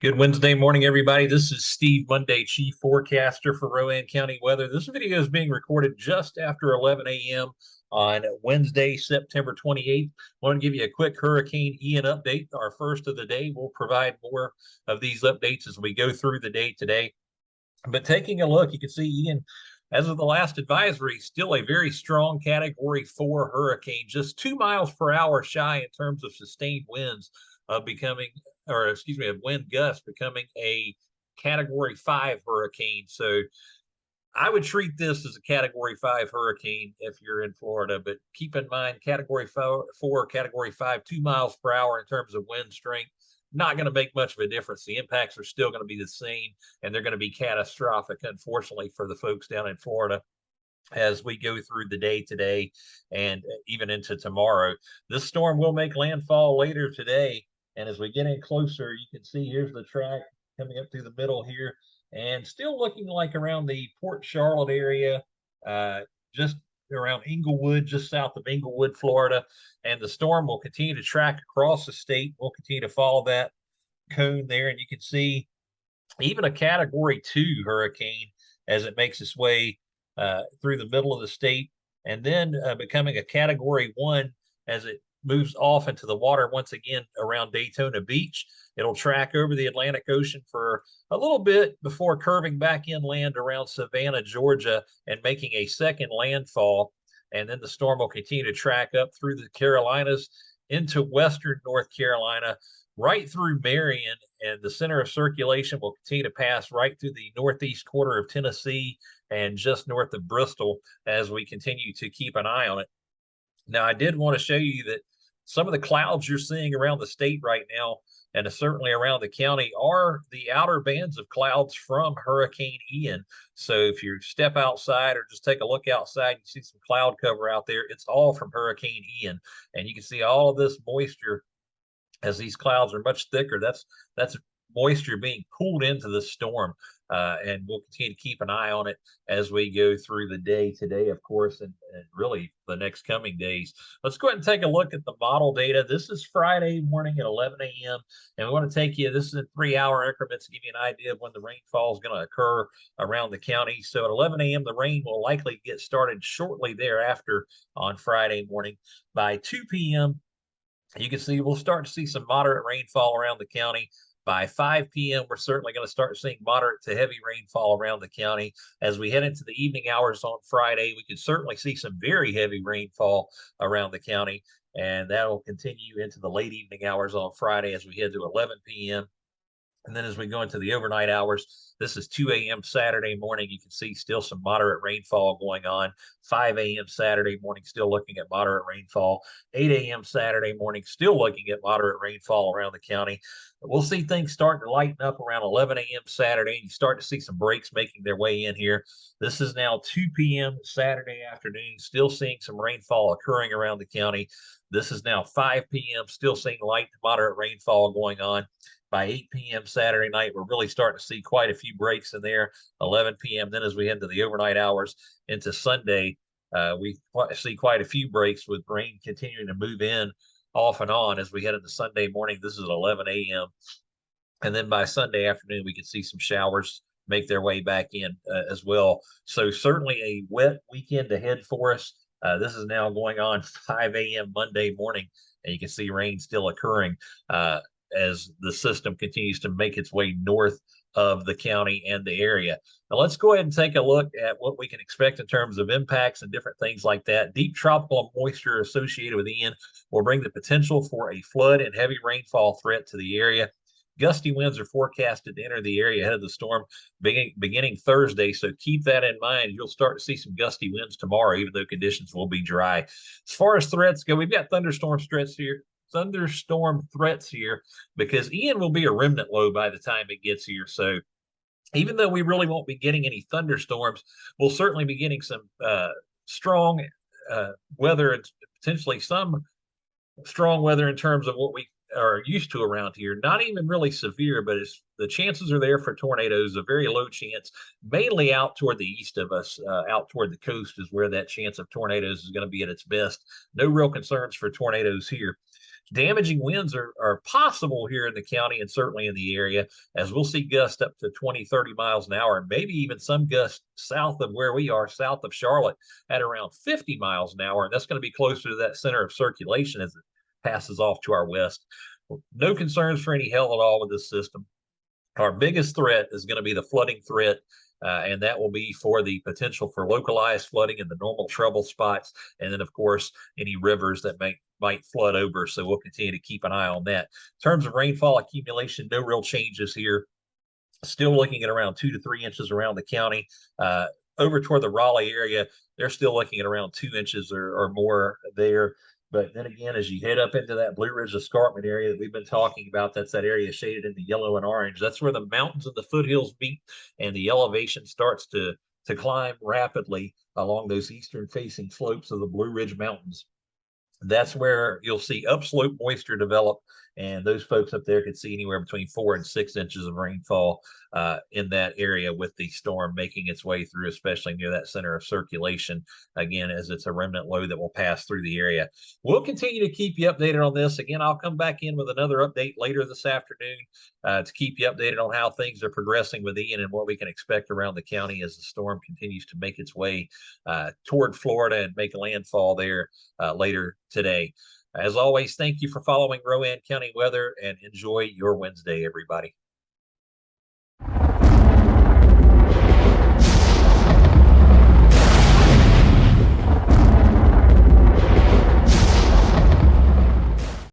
Good Wednesday morning, everybody. This is Steve Monday, Chief Forecaster for Rowan County Weather. This video is being recorded just after 11 a.m. on Wednesday, September 28th. I want to give you a quick Hurricane Ian update. Our first of the day. We'll provide more of these updates as we go through the day today. But taking a look, you can see Ian, as of the last advisory, still a very strong Category 4 hurricane, just 2 miles per hour shy in terms of sustained winds of becoming, or excuse me, of wind gusts becoming a Category 5 hurricane. So I would treat this as a Category 5 hurricane if you're in Florida, but keep in mind Category 4, Category 5, 2 miles per hour in terms of wind strength, not going to make much of a difference. The impacts are still going to be the same, and they're going to be catastrophic, unfortunately, for the folks down in Florida as we go through the day today and even into tomorrow. This storm will make landfall later today, and as we get in closer, you can see here's the track coming up through the middle here, and still looking like around the Port Charlotte area, just around Inglewood, just south of Inglewood, Florida. And the storm will continue to track across the state. We'll continue to follow that cone there, and you can see even a Category 2 hurricane as it makes its way through the middle of the state, and then becoming a Category 1 as it moves off into the water once again around Daytona Beach. It'll track over the Atlantic Ocean for a little bit before curving back inland around Savannah, Georgia, and making a second landfall. And then the storm will continue to track up through the Carolinas into western North Carolina, right through Marion, and the center of circulation will continue to pass right through the northeast quarter of Tennessee and just north of Bristol as we continue to keep an eye on it. Now, I did want to show you that some of the clouds you're seeing around the state right now, and certainly around the county, are the outer bands of clouds from Hurricane Ian. So if you step outside or just take a look outside, you see some cloud cover out there. It's all from Hurricane Ian. And you can see all of this moisture as these clouds are much thicker. That's moisture being pulled into the storm. And we'll continue to keep an eye on it as we go through the day today, of course, and really the next coming days. Let's go ahead and take a look at the model data. This is Friday morning at 11 a.m. And we want to take you, this is in 3-hour increments to give you an idea of when the rainfall is going to occur around the county. So at 11 a.m., the rain will likely get started shortly thereafter on Friday morning. By 2 p.m., you can see we'll start to see some moderate rainfall around the county. By 5 p.m., we're certainly going to start seeing moderate to heavy rainfall around the county. As we head into the evening hours on Friday, we could certainly see some very heavy rainfall around the county, and that will continue into the late evening hours on Friday as we head to 11 p.m. And then as we go into the overnight hours, this is 2 a.m. Saturday morning. You can see still some moderate rainfall going on. 5 a.m. Saturday morning, still looking at moderate rainfall. 8 a.m. Saturday morning, still looking at moderate rainfall around the county. We'll see things starting to lighten up around 11 a.m. Saturday, and you start to see some breaks making their way in here. This is now 2 p.m. Saturday afternoon, still seeing some rainfall occurring around the county. This is now 5 p.m., still seeing light to moderate rainfall going on. By 8 p.m. Saturday night, we're really starting to see quite a few breaks in there. 11 p.m. Then as we head into the overnight hours into Sunday, we see quite a few breaks with rain continuing to move in off and on as we head into Sunday morning. This is at 11 a.m. And then by Sunday afternoon, we can see some showers make their way back in as well. So certainly a wet weekend ahead for us. This is now going on 5 a.m. Monday morning, and you can see rain still occurring as the system continues to make its way north of the county and the area. Now let's go ahead and take a look at what we can expect in terms of impacts and different things like that. Deep tropical moisture associated with Ian will bring the potential for a flood and heavy rainfall threat to the area. Gusty winds are forecasted to enter the area ahead of the storm beginning Thursday, so keep that in mind. You'll start to see some gusty winds tomorrow, even though conditions will be dry. As far as threats go, we've got thunderstorm threats here because Ian will be a remnant low by the time it gets here. So even though we really won't be getting any thunderstorms, we'll certainly be getting some strong weather and potentially some strong weather in terms of what we are used to around here. Not even really severe, but the chances are there for tornadoes, a very low chance, mainly out toward the east of us, out toward the coast is where that chance of tornadoes is going to be at its best. No real concerns for tornadoes here. Damaging winds are possible here in the county and certainly in the area, as we'll see gusts up to 20, 30 miles an hour, and maybe even some gusts south of where we are, south of Charlotte, at around 50 miles an hour. And that's going to be closer to that center of circulation as it passes off to our west. No concerns for any hail at all with this system. Our biggest threat is going to be the flooding threat, and that will be for the potential for localized flooding in the normal trouble spots, and then of course any rivers that might flood over. So we'll continue to keep an eye on that. In terms of rainfall accumulation, no real changes here. Still looking at around 2 to 3 inches around the county. Over toward the Raleigh area, they're still looking at around 2 inches or more there. But then again, as you head up into that Blue Ridge Escarpment area that we've been talking about, that's that area shaded in the yellow and orange. That's where the mountains and the foothills meet, and the elevation starts to climb rapidly along those eastern facing slopes of the Blue Ridge Mountains. That's where you'll see upslope moisture develop, and those folks up there could see anywhere between 4 and 6 inches of rainfall in that area, with the storm making its way through, especially near that center of circulation, again, as it's a remnant low that will pass through the area. We'll continue to keep you updated on this. Again, I'll come back in with another update later this afternoon to keep you updated on how things are progressing with Ian and what we can expect around the county as the storm continues to make its way toward Florida and make a landfall there later today. As always, thank you for following Rowan County weather, and enjoy your Wednesday, everybody.